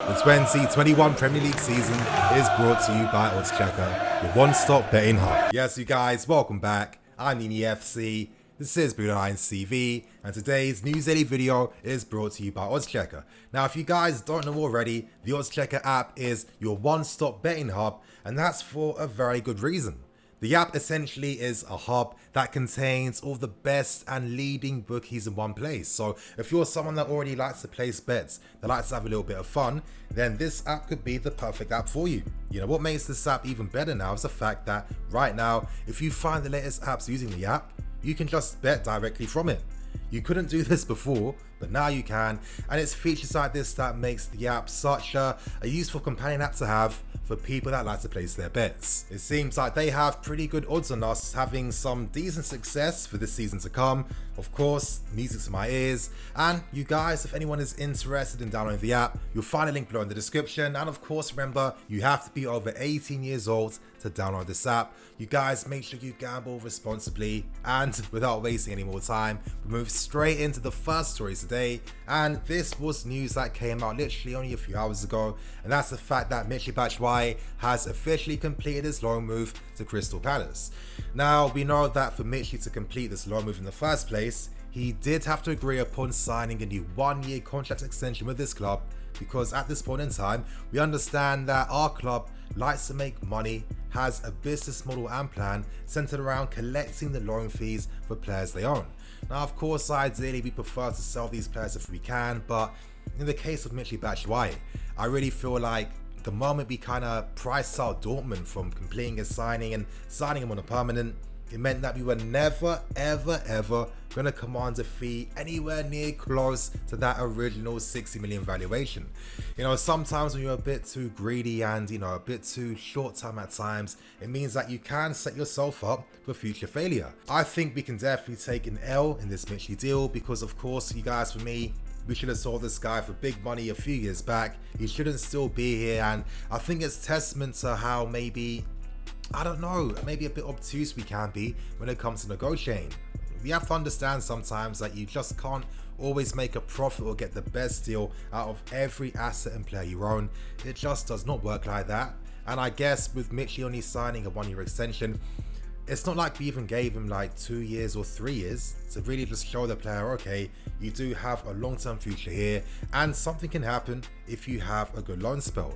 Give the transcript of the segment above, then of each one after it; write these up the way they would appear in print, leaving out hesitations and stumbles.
The 2021 Premier League season is brought to you by Oddschecker, your one-stop betting hub. Yes, you guys, welcome back. I'm Nini FC. This is Brozovic CV, and today's News Daily video is brought to you by Oddschecker. Now, if you guys don't know already, the Oddschecker app is your one-stop betting hub, and that's for a very good reason. The app essentially is a hub that contains all the best and leading bookies in one place. So if you're someone that already likes to place bets, that likes to have a little bit of fun, then this app could be the perfect app for you. You know, what makes this app even better now is the fact that right now, if you find the latest apps using the app, you can just bet directly from it. You couldn't do this before, but now you can, and it's features like this that makes the app such a useful companion app to have for people that like to place their bets. It seems like they have pretty good odds on us having some decent success for this season to come. Of course, music to my ears. And you guys, if anyone is interested in downloading the app, you'll find a link below in the description. And of course, remember, you have to be over 18 years old to download this app. You guys, make sure you gamble responsibly. And without wasting any more time, we move straight into the first story today. And this was news that came out literally only a few hours ago. And that's the fact that Batshuayi has officially completed his loan move to Crystal Palace. Now, we know that for Mitchie to complete this loan move in the first place, he did have to agree upon signing a new one-year contract extension with this club, because at this point in time, we understand that our club likes to make money, has a business model and plan centered around collecting the loan fees for players they own. Now, of course, ideally we prefer to sell these players if we can, but in the case of Batshuayi, I really feel like the moment we kind of priced out Dortmund from completing his signing and signing him on a permanent, it meant that we were never, ever going to command a fee anywhere near close to that original 60 million valuation. You know, sometimes when you're a bit too greedy and, you know, a bit too short-term at times, it means that you can set yourself up for future failure. I think we can definitely take an L in this Mitchie deal because, of course, you guys, for me, we should have sold this guy for big money a few years back. He shouldn't still be here, and I think it's testament to how maybe, I don't know, maybe a bit obtuse we can be when it comes to negotiating. We have to understand sometimes that you just can't always make a profit or get the best deal out of every asset and player you own. It just does not work like that. And I guess with Mitchie only signing a one-year extension, it's not like we even gave him like 2 years or 3 years to really just show the player, okay, you do have a long-term future here and something can happen if you have a good loan spell.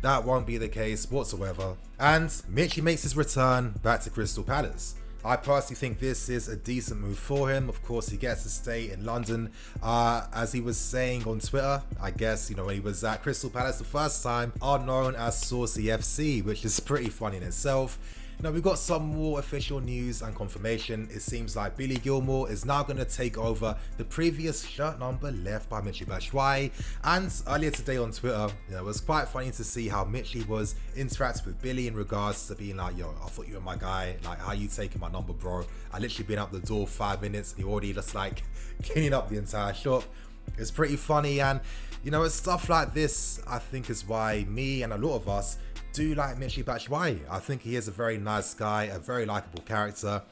That won't be the case whatsoever. And Mitchie makes his return back to Crystal Palace. I personally think this is a decent move for him. Of course, he gets to stay in London. As he was saying on Twitter, I guess, you know, when he was at Crystal Palace the first time, are known as Saucy FC, which is pretty funny in itself. Now, we've got some more official news and confirmation. It seems like Billy Gilmore is now going to take over the previous shirt number left by Batshuayi. And earlier today on Twitter, you know, it was quite funny to see how Mitchie was interacting with Billy in regards to being like, yo, I thought you were my guy. Like, how you taking my number, bro? I literally been out the door 5 minutes and you already just like cleaning up the entire shop. It's pretty funny, and you know, it's stuff like this I think is why me and a lot of us do like Batshuayi. I think he is a very nice guy, a very likable character.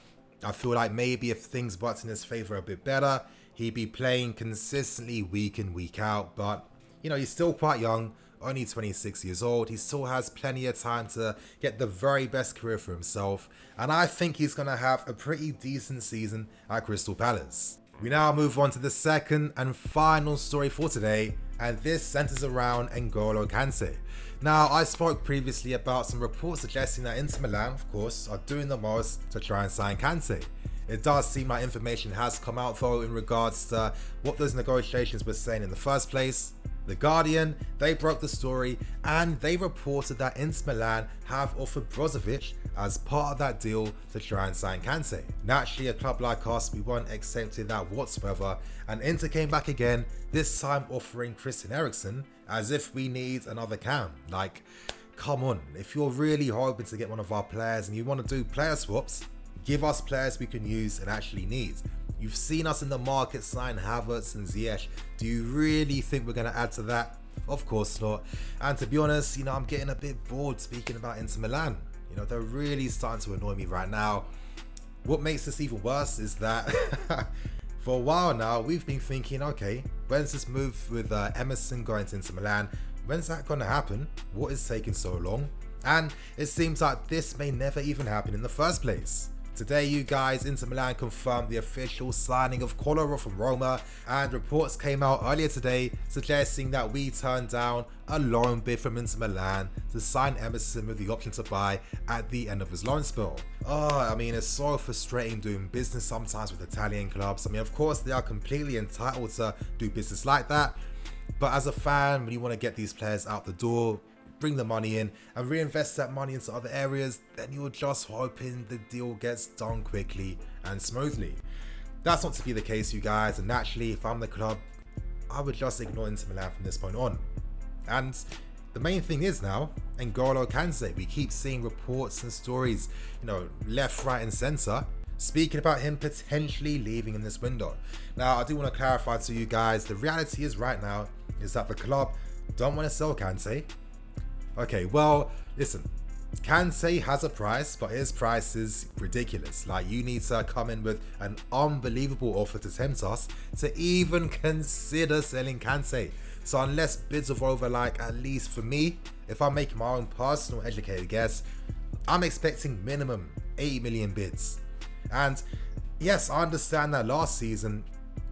I feel like maybe if things worked in his favor a bit better, he'd be playing consistently week in, week out. But, you know, he's still quite young, only 26 years old. He still has plenty of time to get the very best career for himself. And I think he's going to have a pretty decent season at Crystal Palace. We now move on to the second and final story for today, and this centers around N'Golo Kante. Now, I spoke previously about some reports suggesting that Inter Milan, of course, are doing the most to try and sign Kante. It does seem like information has come out though in regards to what those negotiations were saying in the first place. The Guardian, they broke the story and they reported that Inter Milan have offered Brozovic as part of that deal to try and sign Kante. Naturally, a club like us, we weren't accepting that whatsoever, and Inter came back again, this time offering Eriksen as if we need another cam. Like, come on, if you're really hoping to get one of our players and you want to do player swaps, give us players we can use and actually need. You've seen us in the market sign Havertz and Ziyech. Do you really think we're going to add to that? Of course not. And to be honest, you know, I'm getting a bit bored speaking about Inter Milan. You know, they're really starting to annoy me right now. What makes this even worse is that for a while now, we've been thinking, okay, when's this move with Emerson going to Inter Milan? When's that gonna happen? What is taking so long? And it seems like this may never even happen in the first place. Today, you guys, Inter Milan confirmed the official signing of Kolarov from Roma, and reports came out earlier today suggesting that we turned down a loan bid from Inter Milan to sign Emerson with the option to buy at the end of his loan spell. I mean, it's so frustrating doing business sometimes with Italian clubs. I mean, of course, they are completely entitled to do business like that, but as a fan, when you want to get these players out the door, bring the money in and reinvest that money into other areas, then you're just hoping the deal gets done quickly and smoothly. That's not to be the case, you guys, and naturally, if I'm the club, I would just ignore Inter Milan from this point on. And the main thing is now, N'Golo Kante, we keep seeing reports and stories, left, right and centre, speaking about him potentially leaving in this window. Now, I do want to clarify to you guys, the reality is right now is that the club don't want to sell Kante. Okay, well, listen, Kante has a price, but his price is ridiculous. Like, you need to come in with an unbelievable offer to tempt us to even consider selling Kante. So unless bids are over, like, at least for me, if I'm making my own personal educated guess, I'm expecting minimum 80 million bids. And yes, I understand that last season,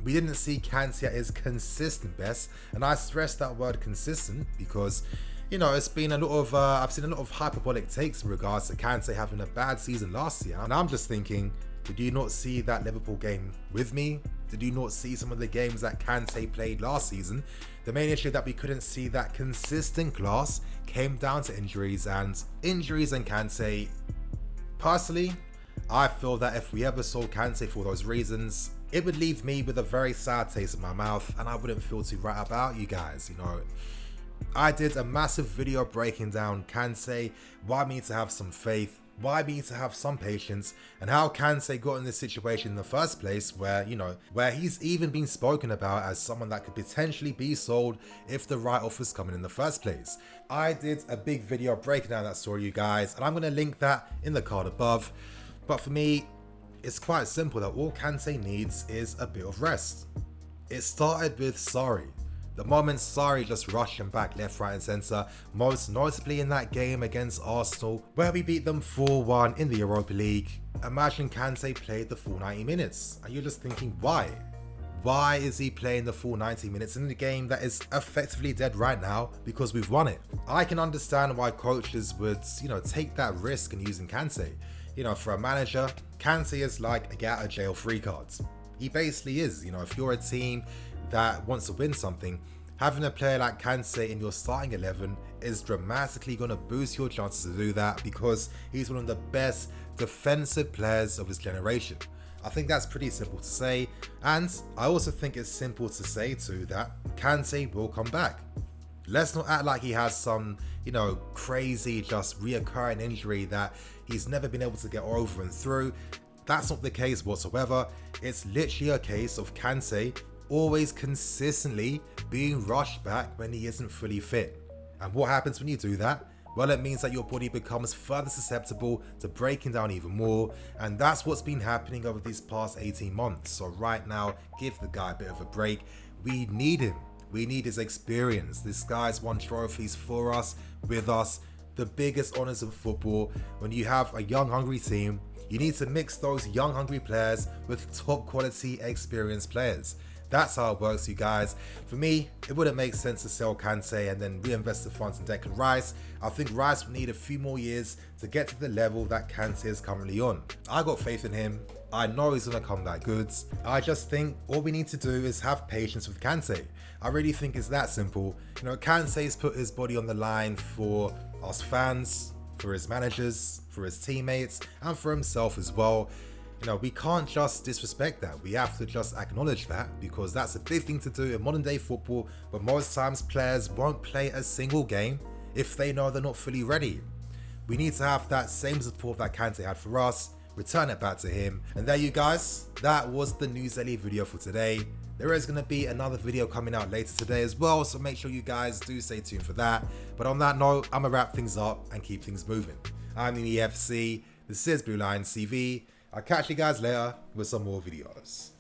we didn't see Kante at his consistent best, and I stress that word consistent because it's been a lot of, I've seen a lot of hyperbolic takes in regards to Kante having a bad season last year. And I'm just thinking, did you not see that Liverpool game with me? Did you not see some of the games that Kante played last season? The main issue that we couldn't see that consistent class came down to injuries and Kante. Personally, I feel that if we ever sold Kante for those reasons, it would leave me with a very sad taste in my mouth and I wouldn't feel too right about you guys, I did a massive video breaking down Kante, why we need to have some faith, why we need to have some patience, and how Kante got in this situation in the first place where, where he's even been spoken about as someone that could potentially be sold if the right offers come in the first place. I did a big video breaking down that story, you guys, and I'm going to link that in the card above. But for me, it's quite simple that all Kante needs is a bit of rest. It started with Sarri. The moment Sarri just rushed him back left, right and centre, most notably in that game against Arsenal where we beat them 4-1 in the Europa League. Imagine Kante played the full 90 minutes and you're just thinking, why? Why is he playing the full 90 minutes in a game that is effectively dead right now because we've won it? I can understand why coaches would, take that risk in using Kante. For a manager, Kante is like a get out of jail free card. He basically is. If you're a team that wants to win something, having a player like Kante in your starting 11 is dramatically going to boost your chances to do that because he's one of the best defensive players of his generation. I think that's pretty simple to say, and I also think it's simple to say too that Kante will come back. Let's not act like he has some, crazy just reoccurring injury that he's never been able to get over and through. That's not the case whatsoever. It's literally a case of Kante always consistently being rushed back when he isn't fully fit. And what happens when you do that? Well, it means that your body becomes further susceptible to breaking down even more, and that's what's been happening over these past 18 months. So right now, give the guy a bit of a break. We need him. We need his experience. This guy's won trophies for us, with us, the biggest honours in football. When you have a young, hungry team, you need to mix those young, hungry players with top quality, experienced players. That's how it works, you guys. For me, it wouldn't make sense to sell Kante and then reinvest the funds in Declan Rice. I think Rice will need a few more years to get to the level that Kante is currently on. I got faith in him. I know he's going to come that good. I just think all we need to do is have patience with Kante. I really think it's that simple. Kante's put his body on the line for us fans, for his managers, for his teammates, and for himself as well. We can't just disrespect that. We have to just acknowledge that because that's a big thing to do in modern day football, but most times players won't play a single game if they know they're not fully ready. We need to have that same support that Kante had for us, return it back to him. And there you guys, that was the News Ellie video for today. There is going to be another video coming out later today as well, so make sure you guys do stay tuned for that. But on that note, I'm going to wrap things up and keep things moving. I'm the EFC, this is Blue Line CV. I'll catch you guys later with some more videos.